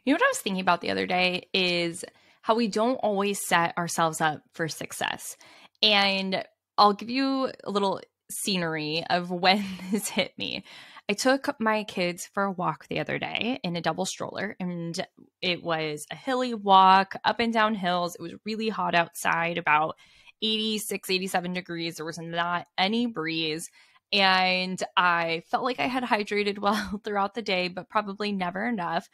You know what I was thinking about the other day is how we don't always set ourselves up for success. And I'll give you a little scenery of when this hit me. I took my kids for a walk the other day in a double stroller, and it was a hilly walk up and down hills. It was really hot outside, about 86, 87 degrees. There was not any breeze. And I felt like I had hydrated well throughout the day, but probably never enough.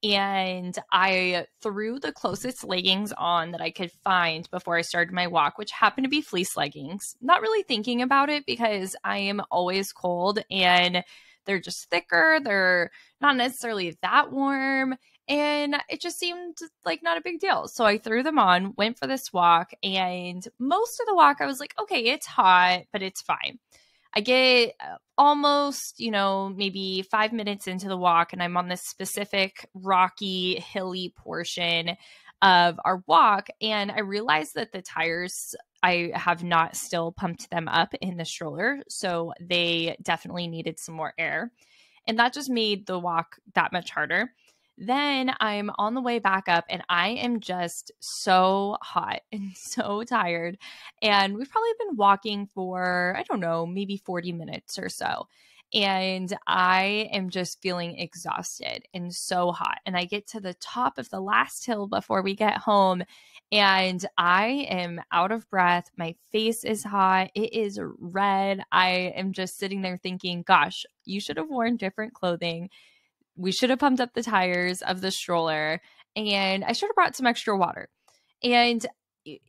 And I threw the closest leggings on that I could find before I started my walk, which happened to be fleece leggings. Not really thinking about it because I am always cold and they're just thicker. They're not necessarily that warm. And it just seemed like not a big deal. So I threw them on, went for this walk. And most of the walk, I was like, okay, it's hot, but it's fine. I get almost, maybe 5 minutes into the walk, and I'm on this specific rocky, hilly portion of our walk. And I realized that the tires, I have not still pumped them up in the stroller. So they definitely needed some more air. And that just made the walk that much harder. Then I'm on the way back up and I am just so hot and so tired. And we've probably been walking for, I don't know, maybe 40 minutes or so. And I am just feeling exhausted and so hot. And I get to the top of the last hill before we get home and I am out of breath. My face is hot. It is red. I am just sitting there thinking, gosh, you should have worn different clothing. We should have pumped up the tires of the stroller and I should have brought some extra water. And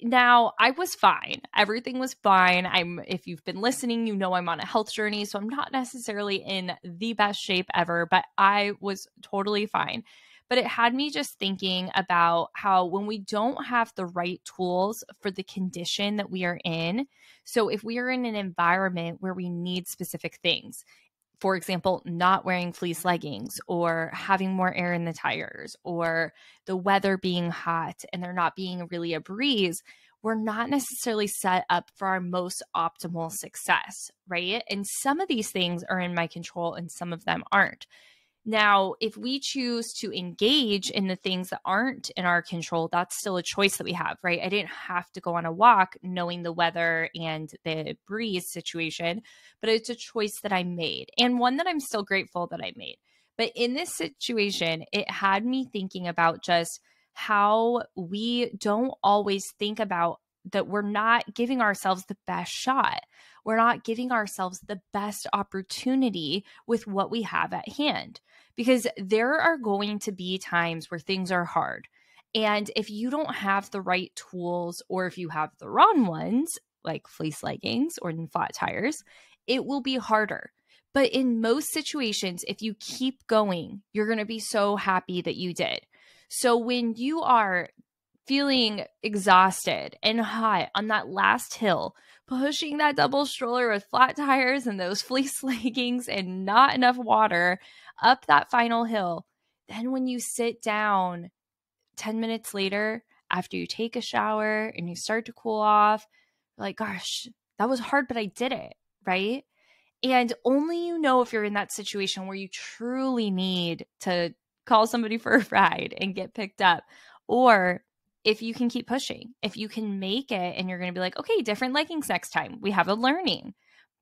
now I was fine. Everything was fine. If you've been listening, you know I'm on a health journey, so I'm not necessarily in the best shape ever, but I was totally fine. But it had me just thinking about how when we don't have the right tools for the condition that we are in, so if we are in an environment where we need specific things, for example, not wearing fleece leggings or having more air in the tires or the weather being hot and there not being really a breeze, we're not necessarily set up for our most optimal success, right? And some of these things are in my control and some of them aren't. Now, if we choose to engage in the things that aren't in our control, that's still a choice that we have, right? I didn't have to go on a walk knowing the weather and the breeze situation, but it's a choice that I made and one that I'm still grateful that I made. But in this situation, it had me thinking about just how we don't always think about that we're not giving ourselves the best shot. We're not giving ourselves the best opportunity with what we have at hand because there are going to be times where things are hard. And if you don't have the right tools or if you have the wrong ones, like fleece leggings or flat tires, it will be harder. But in most situations, if you keep going, you're going to be so happy that you did. So when you are feeling exhausted and hot on that last hill, pushing that double stroller with flat tires and those fleece leggings and not enough water up that final hill, then when you sit down 10 minutes later, after you take a shower and you start to cool off, you're like, gosh, that was hard, but I did it, right? And only you know if you're in that situation where you truly need to call somebody for a ride and get picked up, or if you can keep pushing, if you can make it and you're going to be like, okay, different leggings next time. We have a learning,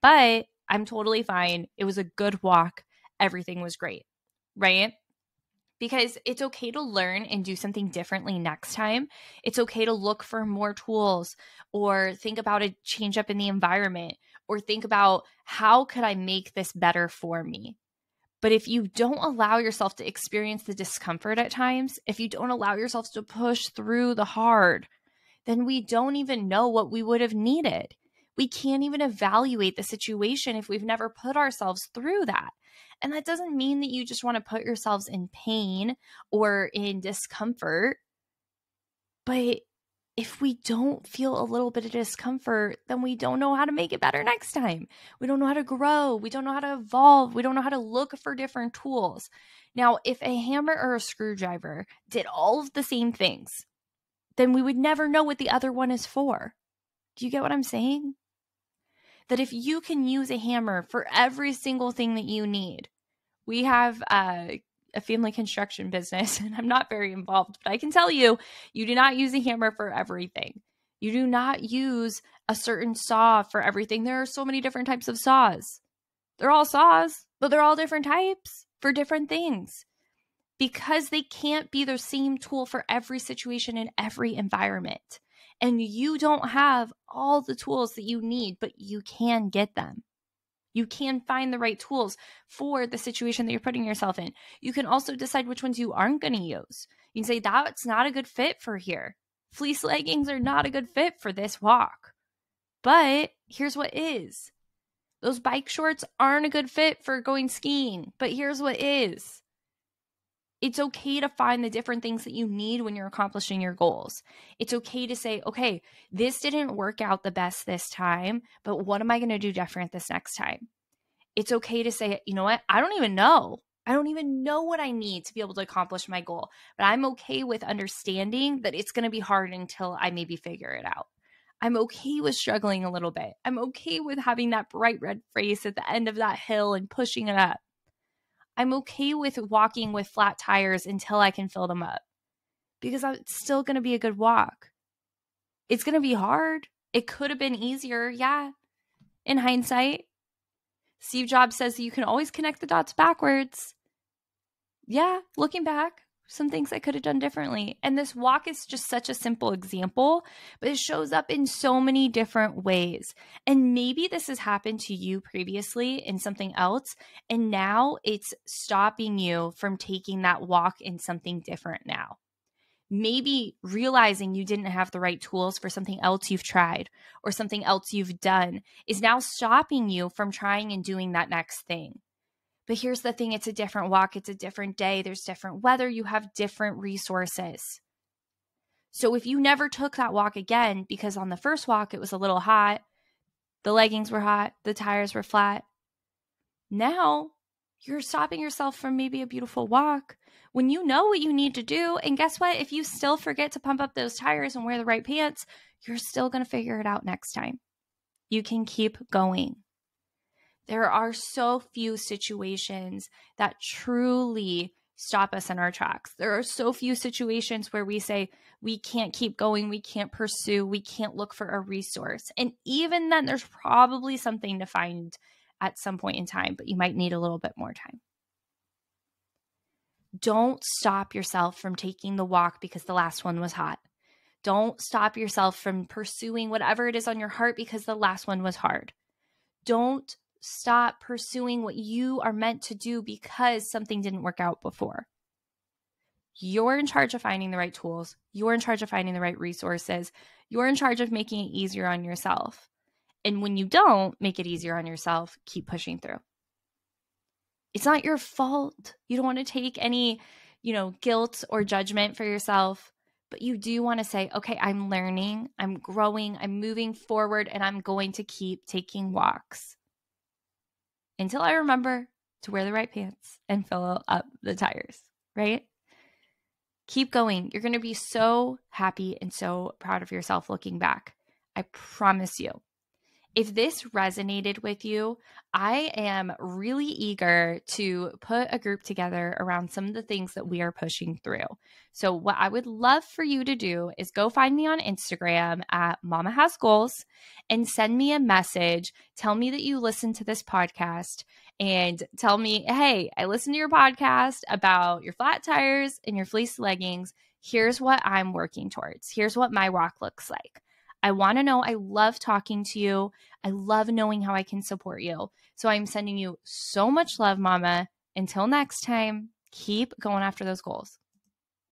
but I'm totally fine. It was a good walk. Everything was great, right? Because it's okay to learn and do something differently next time. It's okay to look for more tools or think about a change up in the environment or think about how could I make this better for me? But if you don't allow yourself to experience the discomfort at times, if you don't allow yourself to push through the hard, then we don't even know what we would have needed. We can't even evaluate the situation if we've never put ourselves through that. And that doesn't mean that you just want to put yourselves in pain or in discomfort. But if we don't feel a little bit of discomfort, then we don't know how to make it better next time. We don't know how to grow. We don't know how to evolve. We don't know how to look for different tools. Now, if a hammer or a screwdriver did all of the same things, then we would never know what the other one is for. Do you get what I'm saying? That if you can use a hammer for every single thing that you need, we have a family construction business and I'm not very involved, but I can tell you, you do not use a hammer for everything. You do not use a certain saw for everything. There are so many different types of saws. They're all saws, but they're all different types for different things because they can't be the same tool for every situation in every environment. And you don't have all the tools that you need, but you can get them. You can find the right tools for the situation that you're putting yourself in. You can also decide which ones you aren't going to use. You can say, that's not a good fit for here. Fleece leggings are not a good fit for this walk. But here's what is. Those bike shorts aren't a good fit for going skiing, but here's what is. It's okay to find the different things that you need when you're accomplishing your goals. It's okay to say, okay, this didn't work out the best this time, but what am I going to do different this next time? It's okay to say, you know what? I don't even know. I don't even know what I need to be able to accomplish my goal, but I'm okay with understanding that it's going to be hard until I maybe figure it out. I'm okay with struggling a little bit. I'm okay with having that bright red face at the end of that hill and pushing it up. I'm okay with walking with flat tires until I can fill them up because it's still going to be a good walk. It's going to be hard. It could have been easier, yeah, in hindsight. Steve Jobs says you can always connect the dots backwards. Yeah, looking back, some things I could have done differently. And this walk is just such a simple example, but it shows up in so many different ways. And maybe this has happened to you previously in something else, and now it's stopping you from taking that walk in something different now. Maybe realizing you didn't have the right tools for something else you've tried or something else you've done is now stopping you from trying and doing that next thing. But here's the thing, it's a different walk, it's a different day, there's different weather, you have different resources. So if you never took that walk again because on the first walk it was a little hot, the leggings were hot, the tires were flat, now you're stopping yourself from maybe a beautiful walk when you know what you need to do. And guess what? If you still forget to pump up those tires and wear the right pants, you're still going to figure it out next time. You can keep going. There are so few situations that truly stop us in our tracks. There are so few situations where we say, we can't keep going, we can't pursue, we can't look for a resource. And even then, there's probably something to find at some point in time, but you might need a little bit more time. Don't stop yourself from taking the walk because the last one was hot. Don't stop yourself from pursuing whatever it is on your heart because the last one was hard. Don't stop pursuing what you are meant to do because something didn't work out before. You're in charge of finding the right tools. You're in charge of finding the right resources. You're in charge of making it easier on yourself. And when you don't make it easier on yourself, keep pushing through. It's not your fault. You don't want to take any, guilt or judgment for yourself, but you do want to say, okay, I'm learning, I'm growing, I'm moving forward, and I'm going to keep taking walks until I remember to wear the right pants and fill up the tires, right? Keep going. You're going to be so happy and so proud of yourself looking back. I promise you. If this resonated with you, I am really eager to put a group together around some of the things that we are pushing through. So what I would love for you to do is go find me on Instagram at Momma Has Goals and send me a message. Tell me that you listened to this podcast and tell me, hey, I listened to your podcast about your flat tires and your fleece leggings. Here's what I'm working towards. Here's what my walk looks like. I want to know. I love talking to you. I love knowing how I can support you. So I'm sending you so much love, Mama. Until next time, keep going after those goals.